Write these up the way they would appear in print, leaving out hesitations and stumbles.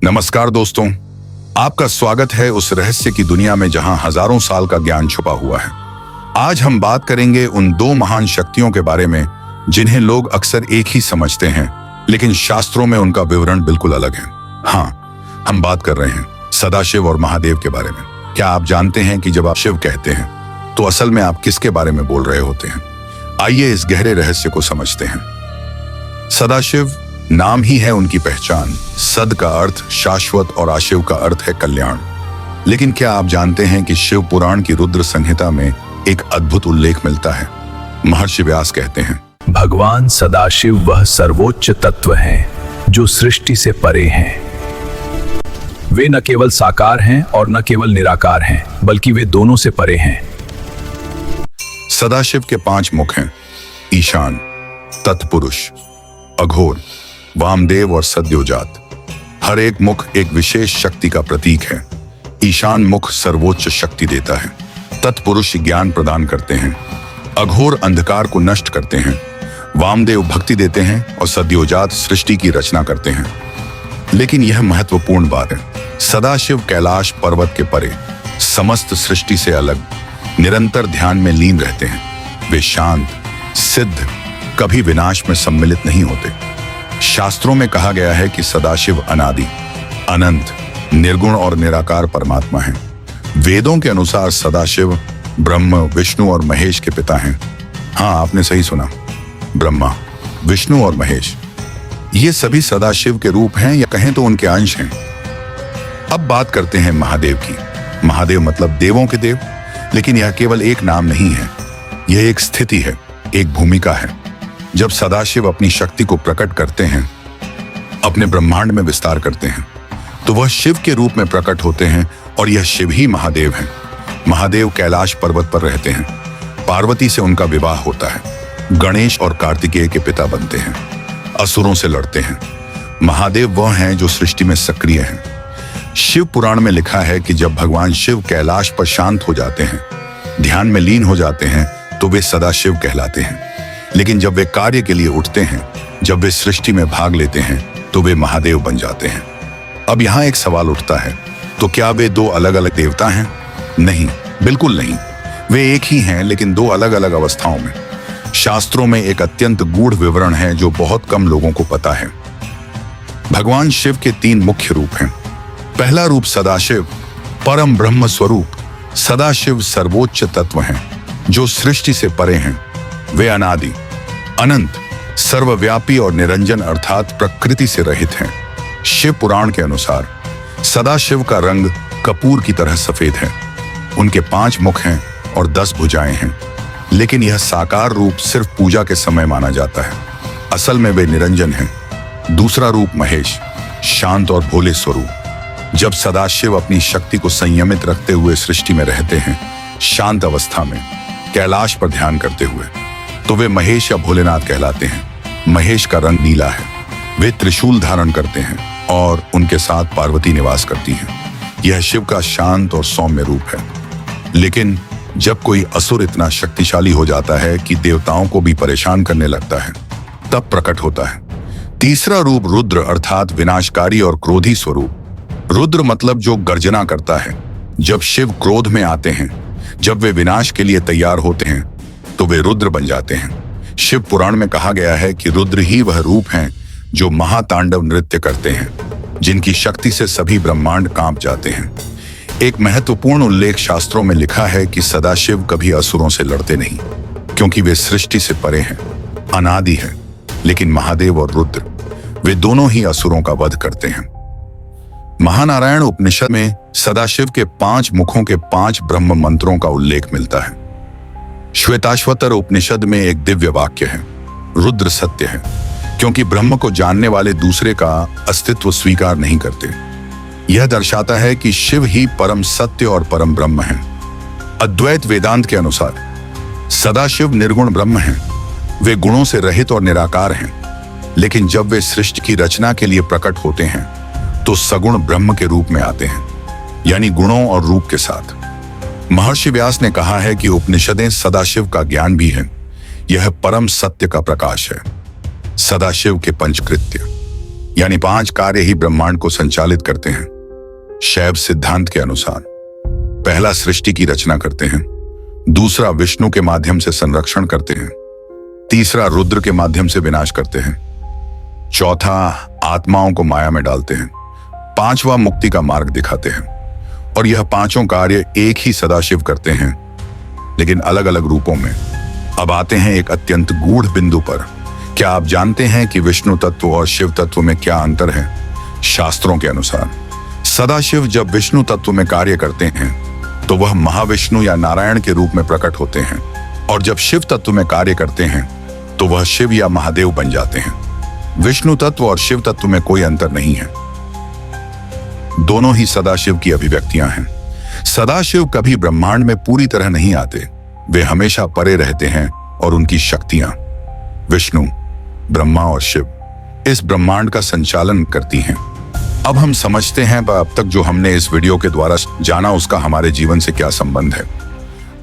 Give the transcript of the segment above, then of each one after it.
नमस्कार दोस्तों, आपका स्वागत है उस रहस्य की दुनिया में जहां हजारों साल का ज्ञान छुपा हुआ है। आज हम बात करेंगे उन दो महान शक्तियों के बारे में जिन्हें लोग अक्सर एक ही समझते हैं, लेकिन शास्त्रों में उनका विवरण बिल्कुल अलग है। हाँ, हम बात कर रहे हैं सदाशिव और महादेव के बारे में। क्या आप जानते हैं कि जब आप शिव कहते हैं तो असल में आप किसके बारे में बोल रहे होते हैं? आइए इस गहरे रहस्य को समझते हैं। सदाशिव नाम ही है उनकी पहचान। सद का अर्थ शाश्वत और आशिव का अर्थ है कल्याण। लेकिन क्या आप जानते हैं कि शिव पुराण की रुद्र संहिता में एक अद्भुत उल्लेख मिलता है? महर्षि व्यास कहते हैं, भगवान सदाशिव वह सर्वोच्च तत्व हैं जो सृष्टि से परे हैं। वे न केवल साकार हैं और न केवल निराकार हैं, बल्कि वे दोनों से परे हैं। सदाशिव के 5 मुख हैं: ईशान, तत्पुरुष, अघोर, वामदेव और सद्योजात। हर एक मुख एक विशेष शक्ति का प्रतीक है। ईशान मुख सर्वोच्च शक्ति देता है, तत्पुरुष ज्ञान प्रदान करते हैं, अघोर अंधकार को नष्ट करते हैं, वामदेव भक्ति देते हैं और सद्योजात सृष्टि की रचना करते हैं। लेकिन यह महत्वपूर्ण बात है, सदाशिव कैलाश पर्वत के परे, समस्त सृष्टि से अलग, निरंतर ध्यान में लीन रहते हैं। वे शांत, सिद्ध, कभी विनाश में सम्मिलित नहीं होते। शास्त्रों में कहा गया है कि सदाशिव अनादि, अनंत, निर्गुण और निराकार परमात्मा हैं। वेदों के अनुसार सदाशिव ब्रह्म, विष्णु और महेश के पिता हैं। हाँ, आपने सही सुना, ब्रह्मा, विष्णु और महेश, ये सभी सदाशिव के रूप हैं या कहें तो उनके अंश हैं। अब बात करते हैं महादेव की। महादेव मतलब देवों के देव, लेकिन यह केवल एक नाम नहीं है, यह एक स्थिति है, एक भूमिका है। जब सदाशिव अपनी शक्ति को प्रकट करते हैं, अपने ब्रह्मांड में विस्तार करते हैं, तो वह शिव के रूप में प्रकट होते हैं और यह शिव ही महादेव हैं। महादेव कैलाश पर्वत पर रहते हैं। पार्वती से उनका विवाह होता है। गणेश और कार्तिकेय के पिता बनते हैं। असुरों से लड़ते हैं। महादेव वह हैं जो सृष्टि में सक्रिय हैं। शिव पुराण में लिखा है कि जब भगवान शिव कैलाश पर शांत हो जाते हैं, ध्यान में लीन हो जाते हैं, तो वे सदाशिव कहलाते हैं। लेकिन जब वे कार्य के लिए उठते हैं, जब वे सृष्टि में भाग लेते हैं, तो वे महादेव बन जाते हैं। अब यहाँ एक सवाल उठता है, तो क्या वे दो अलग अलग देवता हैं? नहीं, बिल्कुल नहीं। वे एक ही हैं, लेकिन दो अलग अलग अवस्थाओं में। शास्त्रों में एक अत्यंत गूढ़ विवरण है जो बहुत कम लोगों को पता है। भगवान शिव के 3 मुख्य रूप हैं। पहला रूप सदाशिव, परम ब्रह्म स्वरूप। सदाशिव सर्वोच्च तत्व हैं जो सृष्टि से परे हैं। वे अनादि, अनंत, सर्वव्यापी और निरंजन अर्थात प्रकृति से रहित हैं। शिव पुराण के अनुसार सदाशिव का रंग कपूर की तरह सफेद है। उनके 5 मुख हैं और 10 भुजाएं हैं, लेकिन यह साकार रूप सिर्फ पूजा के समय माना जाता है। असल में वे निरंजन हैं। दूसरा रूप महेश, शांत और भोले स्वरूप। जब सदाशिव अपनी शक्ति को संयमित रखते हुए सृष्टि में रहते हैं, शांत अवस्था में, कैलाश पर ध्यान करते हुए, तो वे महेश या भोलेनाथ कहलाते हैं। महेश का रंग नीला है। वे त्रिशूल धारण करते हैं और उनके साथ पार्वती निवास करती हैं। यह शिव का शांत और सौम्य रूप है। लेकिन जब कोई असुर इतना शक्तिशाली हो जाता है कि देवताओं को भी परेशान करने लगता है, तब प्रकट होता है तीसरा रूप रुद्र, अर्थात विनाशकारी और क्रोधी स्वरूप। रुद्र मतलब जो गर्जना करता है। जब शिव क्रोध में आते हैं, जब वे विनाश के लिए तैयार होते हैं, तो वे रुद्र बन जाते हैं। शिव पुराण में कहा गया है कि रुद्र ही वह रूप हैं जो महातांडव नृत्य करते हैं, जिनकी शक्ति से सभी ब्रह्मांड कांप जाते हैं। एक महत्वपूर्ण उल्लेख शास्त्रों में लिखा है कि सदाशिव कभी असुरों से लड़ते नहीं, क्योंकि वे सृष्टि से परे हैं, अनादि हैं। लेकिन महादेव और रुद्र, वे दोनों ही असुरों का वध करते हैं। महानारायण उपनिषद में सदाशिव के 5 मुखों के 5 ब्रह्म मंत्रों का उल्लेख मिलता है। श्वेताश्वतर उपनिषद में एक दिव्य वाक्य है, रुद्र सत्य है, क्योंकि ब्रह्म को जानने वाले दूसरे का अस्तित्व स्वीकार नहीं करते। यह दर्शाता है कि शिव ही परम सत्य और परम ब्रह्म हैं। अद्वैत वेदांत के अनुसार सदाशिव निर्गुण ब्रह्म हैं। वे गुणों से रहित और निराकार हैं, लेकिन जब वे सृष्टि की रचना के लिए प्रकट होते हैं, तो सगुण ब्रह्म के रूप में आते हैं, यानी गुणों और रूप के साथ। महर्षि व्यास ने कहा है कि उपनिषदें सदाशिव का ज्ञान भी हैं। यह परम सत्य का प्रकाश है। सदाशिव के पंचकृत्य, यानी 5 कार्य ही ब्रह्मांड को संचालित करते हैं। शैव सिद्धांत के अनुसार पहला सृष्टि की रचना करते हैं, दूसरा विष्णु के माध्यम से संरक्षण करते हैं, तीसरा रुद्र के माध्यम से विनाश करते हैं, चौथा आत्माओं को माया में डालते हैं, पांचवा मुक्ति का मार्ग दिखाते हैं। और यह पांचों कार्य एक ही सदाशिव करते हैं, लेकिन अलग अलग रूपों में। अब आते हैं एक अत्यंत गूढ़ बिंदु पर। क्या आप जानते हैं कि विष्णु तत्व और शिव तत्व में क्या अंतर है? शास्त्रों के अनुसार सदाशिव जब विष्णु तत्व में कार्य करते हैं तो वह महाविष्णु या नारायण के रूप में प्रकट होते हैं, और जब शिव तत्व में कार्य करते हैं तो वह शिव या महादेव बन जाते हैं। विष्णु तत्व और शिव तत्व में कोई अंतर नहीं है, दोनों ही सदाशिव की अभिव्यक्तियां हैं। सदाशिव कभी ब्रह्मांड में पूरी तरह नहीं आते, वे हमेशा परे रहते हैं, और उनकी शक्तियां विष्णु, ब्रह्मा और शिव इस ब्रह्मांड का संचालन करती हैं। अब हम समझते हैं अब तक जो हमने इस वीडियो के द्वारा जाना उसका हमारे जीवन से क्या संबंध है।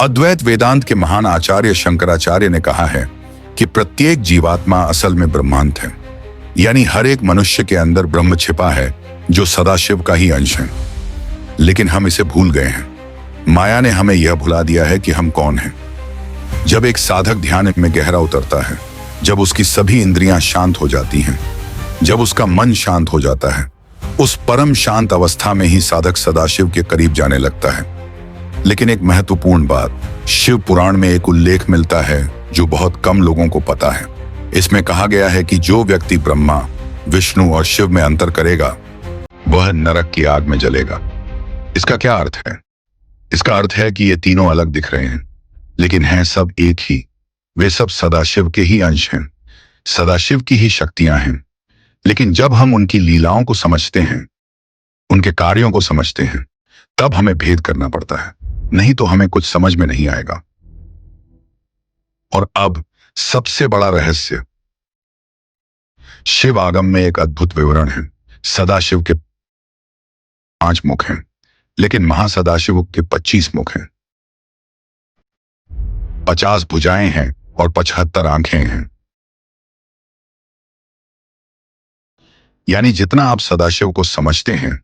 अद्वैत वेदांत के महान आचार्य शंकराचार्य ने कहा है कि प्रत्येक जीवात्मा असल में ब्रह्मांड है, यानी हर एक मनुष्य के अंदर ब्रह्म छिपा है जो सदाशिव का ही अंश है। लेकिन हम इसे भूल गए हैं। माया ने हमें यह भुला दिया है कि हम कौन हैं। जब एक साधक ध्यान में गहरा उतरता है, जब उसकी सभी इंद्रियां शांत हो जाती हैं, जब उसका मन शांत हो जाता है, उस परम शांत अवस्था में ही साधक सदाशिव के करीब जाने लगता है। लेकिन एक महत्वपूर्ण बात, शिव पुराण में एक उल्लेख मिलता है जो बहुत कम लोगों को पता है। इसमें कहा गया है कि जो व्यक्ति ब्रह्मा, विष्णु और शिव में अंतर करेगा वह नरक की आग में जलेगा। इसका क्या अर्थ है? इसका अर्थ है कि ये तीनों अलग दिख रहे हैं, लेकिन हैं सब एक ही। वे सब सदाशिव के ही अंश हैं, सदाशिव की ही शक्तियां हैं। लेकिन जब हम उनकी लीलाओं को समझते हैं, उनके कार्यों को समझते हैं, तब हमें भेद करना पड़ता है, नहीं तो हमें कुछ समझ में नहीं आएगा। और अब सबसे बड़ा रहस्य, शिव आगम में एक अद्भुत विवरण है। सदाशिव के 5 मुख हैं, लेकिन महासदाशिव के 25 मुख हैं, 50 भुजाएं हैं और 75 आंखें हैं। यानी जितना आप सदाशिव को समझते हैं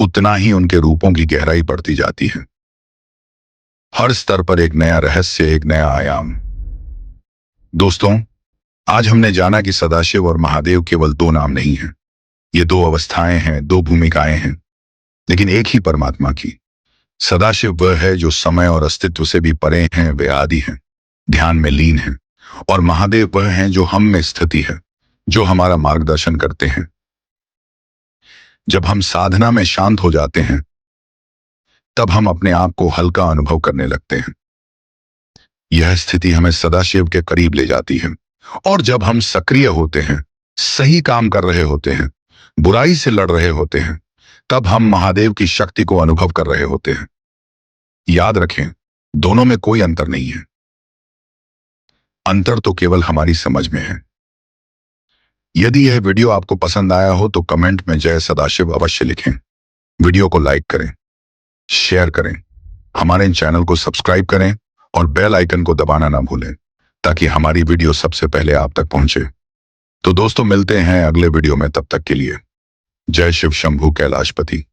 उतना ही उनके रूपों की गहराई बढ़ती जाती है। हर स्तर पर एक नया रहस्य, एक नया आयाम। दोस्तों, आज हमने जाना कि सदाशिव और महादेव केवल 2 नाम नहीं हैं। ये 2 अवस्थाएं हैं, 2 भूमिकाएं हैं, लेकिन एक ही परमात्मा की। सदाशिव वह है जो समय और अस्तित्व से भी परे हैं, वे आदि हैं, ध्यान में लीन हैं। और महादेव वह हैं जो हम में स्थिति है, जो हमारा मार्गदर्शन करते हैं। जब हम साधना में शांत हो जाते हैं तब हम अपने आप को हल्का अनुभव करने लगते हैं। यह स्थिति हमें सदाशिव के करीब ले जाती है। और जब हम सक्रिय होते हैं, सही काम कर रहे होते हैं, बुराई से लड़ रहे होते हैं, तब हम महादेव की शक्ति को अनुभव कर रहे होते हैं। याद रखें, दोनों में कोई अंतर नहीं है। अंतर तो केवल हमारी समझ में है। यदि यह वीडियो आपको पसंद आया हो तो कमेंट में जय सदाशिव अवश्य लिखें। वीडियो को लाइक करें, शेयर करें, हमारे चैनल को सब्सक्राइब करें और बेल आइकन को दबाना ना भूलें ताकि हमारी वीडियो सबसे पहले आप तक पहुंचे। तो दोस्तों, मिलते हैं अगले वीडियो में, तब तक के लिए जय शिव शंभू कैलाशपति।